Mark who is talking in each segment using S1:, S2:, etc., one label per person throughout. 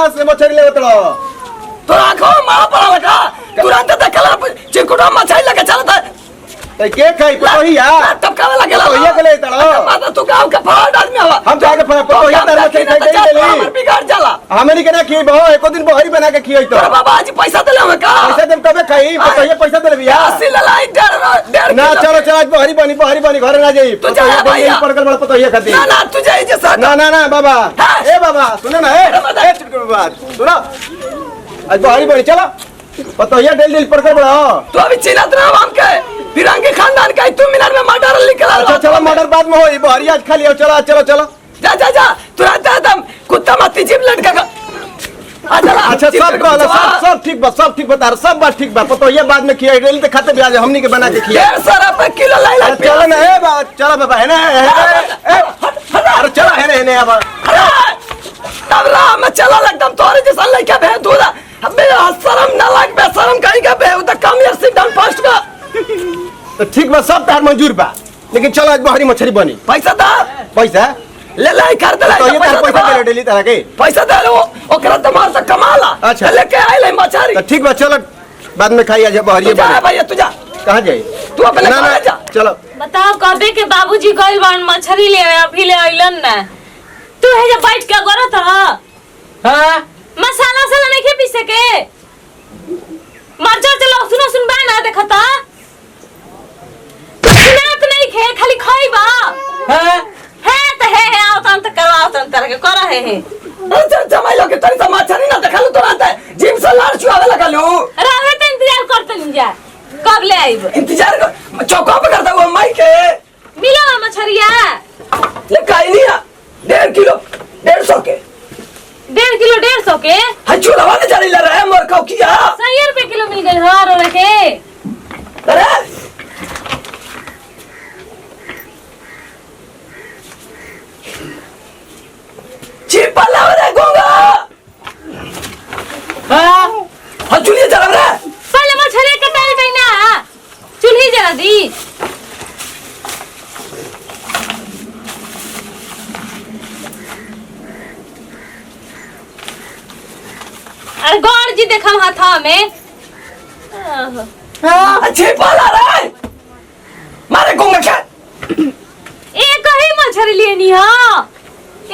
S1: कहां से मछली लेवत लो
S2: तो आंखों मां पड़ा लगा तुरंत देखला चिकुटा मछली लगे चलता
S1: त के खाई पतोहिया
S2: तब का लगे
S1: पतोहिया के ले तड़ो
S2: माता तू गांव का फराड आदमी हवा
S1: हम जाके पतोहिया तर मछली खाई दे ले
S2: बिगाड़ जाला
S1: हमनी के ना खी बहो एको दिन बहरी बना के खियई तो
S2: बाबा आज पैसा देले हम का
S1: पैसा देम तबे खाई पतोहिया पैसा देले बिया
S2: 80 ललाई डेढ़
S1: ना चलो चलो आज बहरी बनी घर ना जाई
S2: तो जा भैया
S1: पड़कल बड़ा पतोहिया खाती
S2: ना ना तू जाई जे सर
S1: ना बाबा ए बाबा सुनो ना ए चिटकू बात सुनो आज बहरी बनी चलो पतोहिया डेल पड़कल बड़ा
S2: तू अभी चिन्हत ना हम के फिरंगी खानदान का तू मिनट में मर्डर निकला
S1: अच्छा चलो मर्डर बाद में होई बहरी आज खा लियो चलो
S2: जा तुरंत एकदम कुत्ता मत जीप लटका का
S1: अच्छा सब ठीक बा सब बात ठीक बा पतोहिया बाद में खिया डेली तो खाते ब्याज हमनी के बना के खिया
S2: 150 रुपए किलो लाई
S1: चलो ना ए बात चलो बाबा है ना अरे चलो है ना अब
S2: तब राम में चला एकदम तोरे जैसा लड़का भे दूधा हमें शर्म ना लाग बे शर्म कहीं का बे उधर कम या सिट डाउन फास्ट का
S1: तो ठीक बा सब तार मंजूर बा लेकिन चलो आज बहरी मछली बनी
S2: पैसा दा
S1: पैसा
S2: ले ले कर दे
S1: तो ये तार पैसा दे डेली तरह के
S2: पैसा दे लो ओकरा तमार से कमाला
S1: अच्छा
S2: लेके आई ले मछली
S1: तो ठीक बा चलो बाद में खाई आज बहरी
S2: बनी भैया तू जा
S1: कहां जाई
S2: तू अपने घर जा
S1: चलो
S3: बताओ कबे के बाबूजी गइल बान मछली ले अभी ले आइलन ना तू है जे बैठ के करत ह हां मसाला से नहीं के पीसे के मरचा चलो सुन बा ना देखता सुनात नहीं खे खाली खाइबा हां है त है आओ तन करवाओ तन तरह के करा है
S2: अच्छा जमाई लोग तनी समाचार नहीं ना देखलू तुरंत जिम से लाड़ चुआवे लगलू
S3: रहे त इंतजार करत नहीं जा कब ले आइब
S2: इंतजार चौका पे करता हुआ माई के
S3: मिला मछरिया
S2: ले काई नहीं 1.5 किलो 150 के
S3: 1.5 किलो 150 के
S2: हजू रवाने जारी ले रहा है मोर कौ किया
S3: 100 रुपए किलो मिल गए हां रो के
S2: अरे चिपा लाव रे गोंगा हां हजू ले जरा रे
S3: पहले मछली के ताई बइना चुल्ही जरा दी अरे गौर जी देखम हाथा में
S2: अच्छे पाला रे मारे गोंगा क्या
S3: एक ही मछली लेनी हां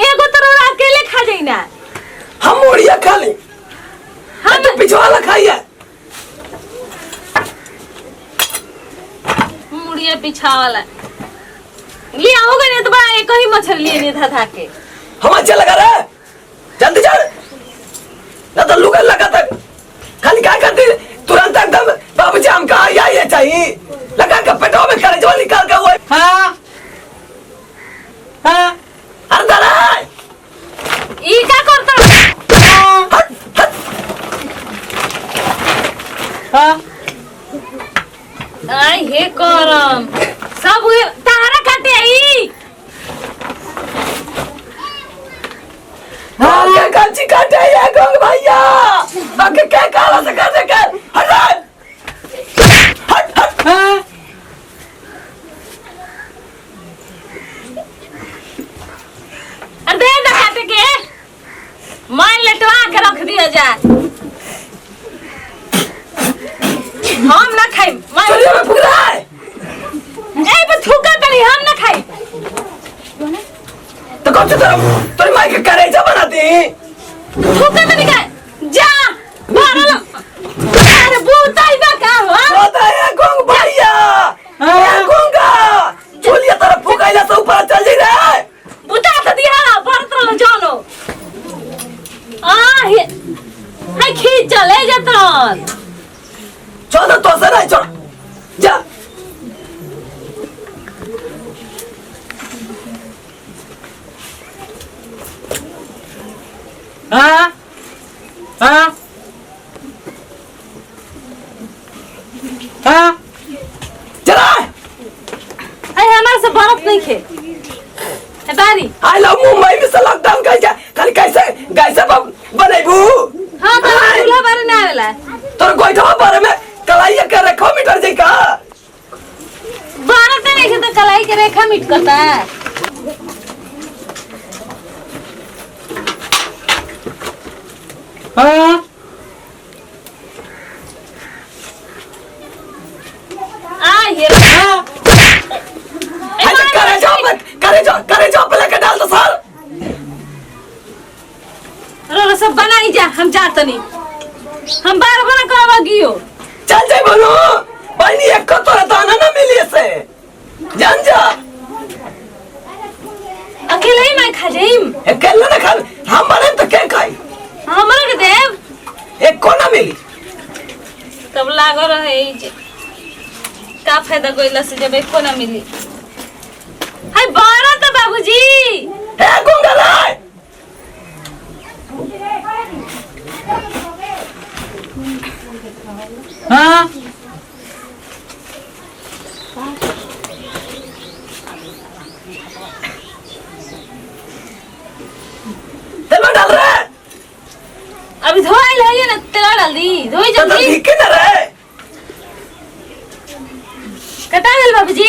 S3: एगो तो अकेले खा जाइना
S2: हम मुड़िया खा ले हम तो पिछवाला खाइए
S3: मुड़िया पीछा वाला ले आओगे नहीं तो बड़ा एक ही मछली लेनी था के
S2: हम अच्छा लगा रे जल्दी चल ना तो लुगन लगा तक खाली क्या करती तुरंत एकदम बाबूजी हम कहा ये चाहिए लगा के पेटों में करे जो निकाल के वो हाँ अरे दादा
S3: ई क्या करता
S2: हाँ
S3: आई हे करम सब तारा काटे आई
S2: हाँ क्या कांची काटे ये गोंग भैया आके क्या काला से काटे कर हट हाँ
S3: अरे दे काटे के मान लटवा के रख दिया जाए हम ना खाई
S2: चलिए मैं फुक रहा है
S3: ए बस थूका तनी हम ना खाई
S2: तो कौन सी तरफ तो माई के करेजा बनाती
S3: थूका तनी का जा मारलो अरे बूताई बा का हो
S2: होता है गोंग भैया ये गोंगा चलिए तरफ फुकाइला से ऊपर चल जी रे
S3: बूता तो दिया भरत रहो जानो आ हे हाय खींच चले जतन
S2: छोड़ तो से नहीं छोड़ जा हाँ हाँ हाँ चला
S3: अरे हमारे से बर्फ नहीं खे है बारी
S2: आई लव मुंबई में से लॉकडाउन कैसे खाली कैसे बनेबू
S3: हाँ तो चूल्हा बारे ना आवेला
S2: तोर गोइठवा बारे में कलाइया के रखो मीटर जी का
S3: बारह का नहीं तो कलाई के रेखा मिट करता है जा हम जात नहीं हम बार बार कहवा गियो
S2: चल जाए बोलो बहनी एक को तोरा दाना ना मिली से जान जा
S3: अकेले ही मैं खा जाइम
S2: अकेले ना खा हम बने तो क्या खाई
S3: हमरा के देव
S2: एक को ना मिली
S3: तब लागो रहे ई जे का फायदा कोइला से जब एको ना मिली हाय बारा तो बाबूजी
S2: है गुंगला
S4: हाँ
S2: तेल में डाल रहे
S3: अभी धोई ले ना तेल डाल दी धोई
S2: तो
S3: जल्दी
S2: ठीक है रे
S3: कटा गल बाबूजी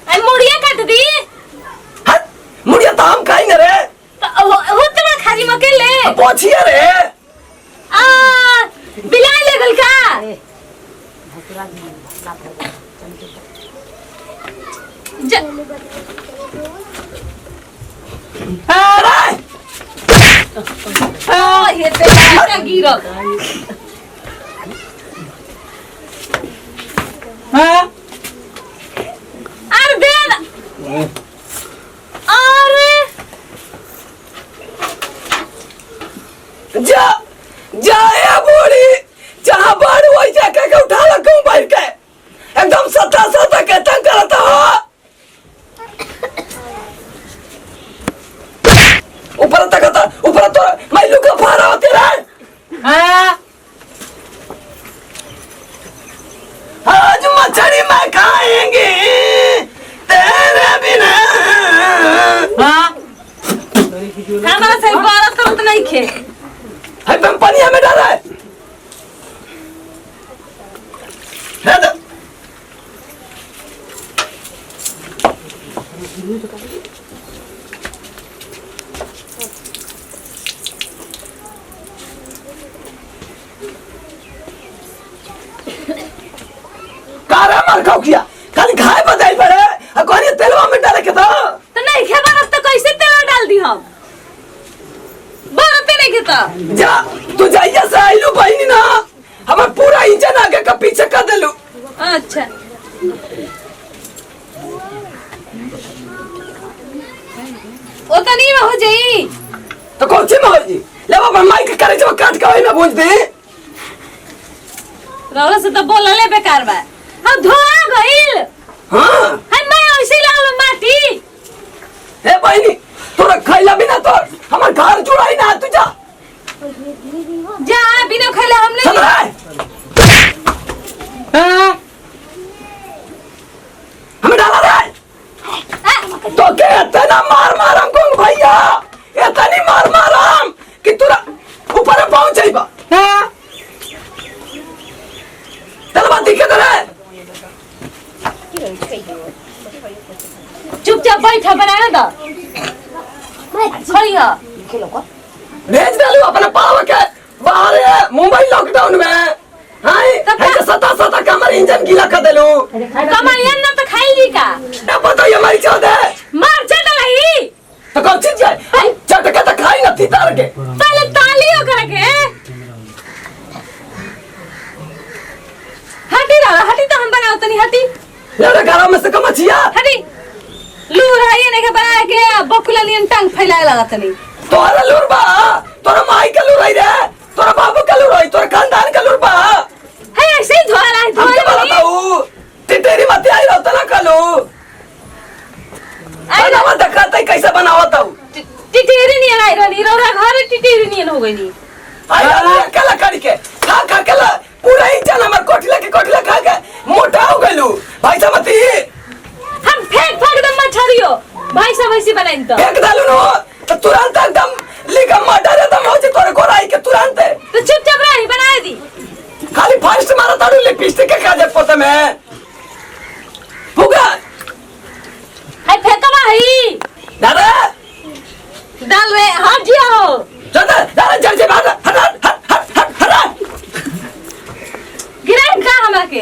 S3: आई मुड़िया काट दी
S2: हट मुड़िया तो हम खाएंगे रे
S3: हो तो खाजी मके ले
S2: पहुंचिए रे
S3: आ बिलाई ले गल का
S2: अरे
S3: ओ ये तेल का गिरो
S4: हाँ
S3: अरे दे अरे
S2: जा जाए बूढ़ी जहाँ बाढ़ वही जाके के उठा लगा बैठ के एकदम सता सता के तंग करता हो ऊपर तक ऊपर तो मैं लुका फारा होती रहे
S4: हाँ
S2: आज मछली में खाएंगे तेरे बिना
S4: हाँ
S3: हमारा से बारत करत नहीं खे
S2: है तुम पानी में डाला है तो कारा मार खाओ किया खाली खाए बताई पड़े और कौन ये तेलवा में डाले के
S3: तो नहीं खे बारत तो कैसे तेल डाल दी हम बारत नहीं खे तो
S2: जा तू जाइए से आइलू बहनी ना हमें पूरा इंजन आगे का पीछे कर देलू
S3: अच्छा ओ तो नहीं हो जाई
S2: तो कौन सी में हो जी ले बाबा माइक करे जब काट के वही में भूंज दे
S3: रौला से तो बोला ले बेकार बा हम धोआ गइल
S2: हाँ
S3: हम मैं ऐसे लाल माटी
S2: हे बहनी तोरा खैला बिना तो हमार घर जुड़ाई ना तू जा
S3: जा बिना खैले हम
S2: चल
S3: नहीं
S2: रहा
S4: हाँ
S2: हमें डाला रहा तो के इतना मार मारम कौन भैया इतनी मार मारम कि तुरा ऊपर पहुंच जाइबा
S4: हाँ
S2: तलवा दिखे तो रे
S3: चुपचाप बैठा बनाना दो खड़िया
S2: भेज डालू अपना पाव के बाहर मुंबई लॉकडाउन में हाय
S3: तब
S2: है के सता सता के हमारे इंजन गीला कर देलू
S3: कमाइया ना तो खाई जी का
S2: ना पता ये हमारी चौध है
S3: मार चटलाई
S2: तो कौन चीज है चटके तो खाई ना थी तार के
S3: पहले तालियों करके हटी रहा हटी तो हम बनाओ तनी हटी
S2: लड़का घरों में से कमचिया
S3: हटी लूर है ये नहीं के बना के बकुला नियन टांग फैलाए लगा तनी
S2: तोरा लूर बा तोरा माई का लूर आई रे तोरा बाबू का लूर आई तोरा खानदान का लूर बा
S3: है ऐसे ही धोला है
S2: हम के
S3: धोला
S2: बोलता हूँ तेरी मत आई रहता ना कलू
S3: आई
S2: ना मत खाता कैसे बनावता हूँ
S3: टिटेरी नहीं आई रही रोरा घर टिटेरी नहीं हो गई नी
S2: आई अकेला करी के खा खा के पूरा ही चल हमार कोठला खा के मोटा हो गइलू भाई समती
S3: हम फेंक फेंक दम मछरियो भाई सब ऐसे बनाइन तो
S2: फेंक डालू नो तो तुरंत एकदम लिखा मटर एकदम हो जे तोरे गोराई के तुरंत
S3: तो चुपचाप रही बना दी
S2: खाली फास्ट मारा तारू लिपस्टिक के काजल पोते में पुगा
S3: है फेंकवा है
S2: दादा
S3: डाल रे हट जाओ
S2: दादा दादा जल्दी से भाग हट
S3: गिरा का हमरा के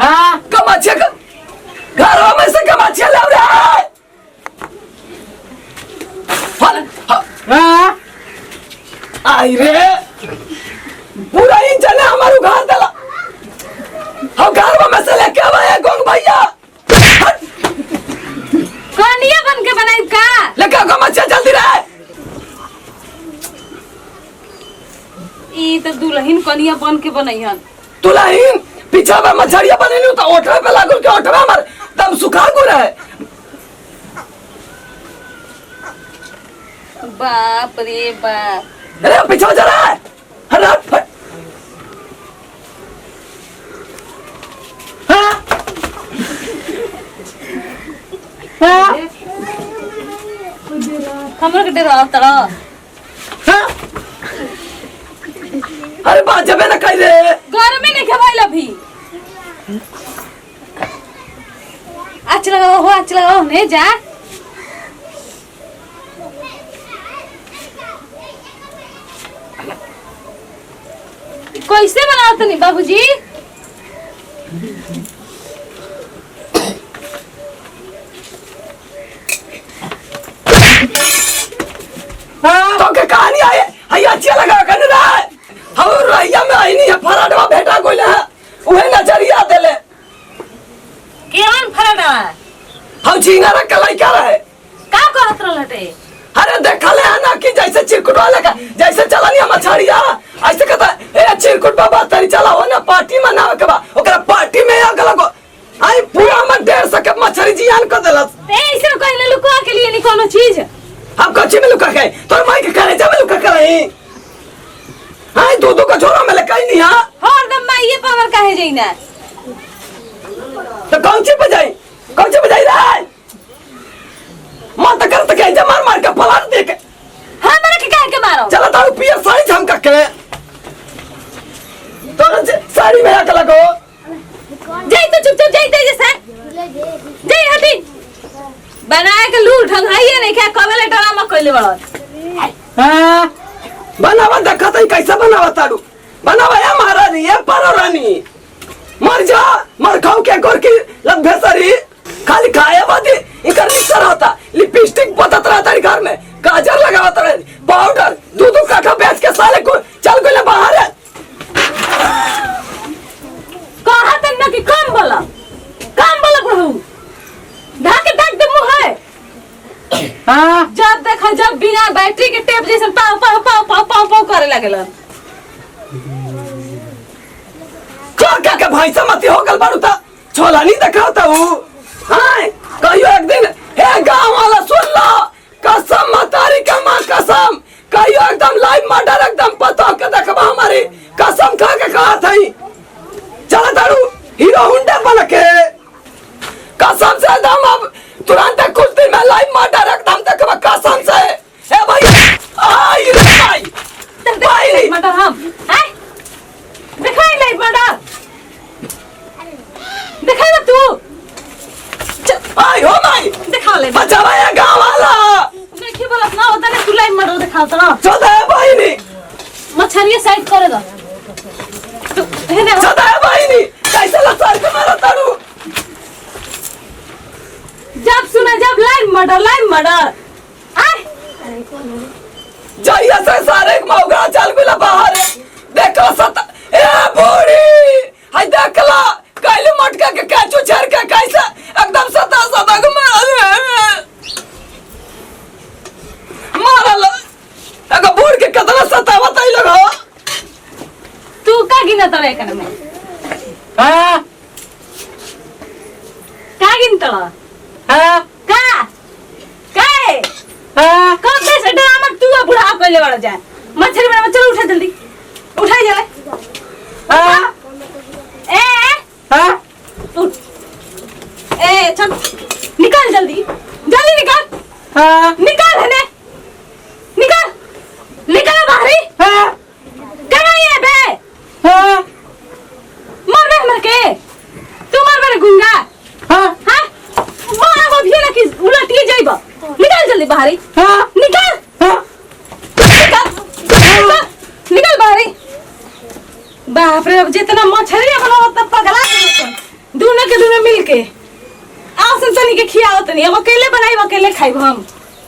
S4: हाँ
S2: कमाचिया घरों में से कमाचिया लाव रहा है आई रे पूरा इंजन हमारे उघार देला हम घर में से लेके आए गोंग भैया
S3: कनिया बन के बनाई का
S2: लेके आओ मच्छा जल्दी रहे
S3: ई तो दुल्हन कनिया बन के बनैहन
S2: दुल्हन पीछा में मछरिया बनेलू तो ओठवे पे लागल के ओठवे हमर दम सुखा गो रहे
S3: बाप रे बाप
S2: अरे पीछा जरा अरे फट
S3: हमर के डर आवतड़
S2: अरे बात जबे ना कह रे
S3: घर में नहीं खवाइल अभी अच्छा लगाओ ने जा कैसे बनाओ तनी बाबूजी
S2: तो के कहानी आए हई अच्छा लगा कर रहा है हम रैया में आई नहीं है फराडवा भेटा कोई ना उहे नजरिया देले
S3: केवन फरड़ा
S2: हम चिंगारा कलाई कर रहे
S3: का करत रहलटे
S2: अरे देखले है ना कि जैसे चिरकुट वाले का जैसे चलनी हम मछरिया ऐसे कहता ए चिरकुट बाबा तरी चला हो ना पार्टी में ना के बा ओकरा पार्टी में आग लगो आई पूरा में 150 के मछरी जियान कर देलस
S3: ऐसे कहले लुकवा के लिए नहीं कोनो चीज
S2: हम कच्ची में लुका के तोर माई के करे जब लुका करे हां दो का झोरा में लकाई नहीं हां
S3: हर दम माइए पावर काहे जइना
S2: तो कौन सी बजाई रहा है मन तो करता के जमार मार के पलाट दे के
S3: हमरा के काहे के मारो
S2: चला तारू पियर साड़ी झमका के तोर साड़ी में आके लगो
S3: जई तो चुप जाई जैसे जई हटी बनाए के लूट ढंगाइए नहीं क्या कबले ड्रामा कइले बड़
S4: हाँ
S2: बनावा देखा तो कैसा बनावा तारू बनावा या महारानी या पारोरानी मर जा मर खाओ के गोर की लंबेसरी खाली खाए बादी इनका निस्तर होता लिपस्टिक बदत रहता है घर में काजल लगावत रहे पाउडर दूध काठा बेच के साले को चल गए बाहर है
S3: कहा तन्ना की काम बोला प्रभु ढाके ढक दे मुंह है
S4: हाँ
S3: जब देखा जब बिना बैटरी के टेप जैसे पाव पाव पाव पाव पाव पाव करे लगेला
S2: क्या के भाई समझती हो गल बारू था छोला नहीं दिखाता हूँ हाय कहियो एक दिन हे गांव वाला सुन लो कसम मतारी का मां कसम कहियो एकदम लाइव मर्डर एकदम पता के देखबा हमारी कसम खा के कहा थई चला तारू हीरो हुंडा बन के कसम से एकदम अब तुरंत कुछ दिन में लाइव मर्डर एकदम देखबा कसम से ए भाई आई रे भाई
S3: मटर हम हैं दिखाई नहीं मटर दिखाई ना तू
S2: आई हो माई
S3: दिखा ले
S2: बचावा ये गांव वाला
S3: देखिए बोला ना होता है तुलाई मटर दिखाता ना
S2: चौदह है भाई नहीं
S3: मछरिया साइड करे दो तो है ना
S2: चौदह है भाई नहीं कैसे लसार के मारा तारू
S3: जब सुना जब लाइव मर्डर आए
S2: जाइए से सारे मौगा चल गुला बाहर देखो सता ए बूढ़ी हाय देखला कैले मटका के काचू छर के कैसे एकदम सता के मारल एगो बूढ़ के कितना सतावत आई लगो
S3: तू का गिना तड़े कने में
S4: हाँ
S3: का गिन तड़ा
S4: हाँ
S3: का काए
S4: हाँ
S3: कब से ड्रामा तू बुढ़ा कइले वाला जाए मछली बना चल उठा जल्दी उठा जले
S4: हाँ
S3: ए
S4: हाँ
S3: उठ ए चल निकाल जल्दी जल्दी निकाल
S4: हाँ
S3: निकाल है ने निकाल बाहरी
S4: हाँ
S3: कहां है बे
S4: हाँ
S3: मर के तू मर गुंगा
S4: हाँ
S3: हां मारा वो भी ना कि उलट के जाइबा निकाल जल्दी बाहरी
S4: हाँ
S3: निकाल
S4: हाँ
S3: निकाल बाहरी बाप रे अब जितना मछली अपना उतना पगला के दोनों के दोनों मिल के आसन तनी के खियाओ तनी अब अकेले बनाई अकेले खाइब हम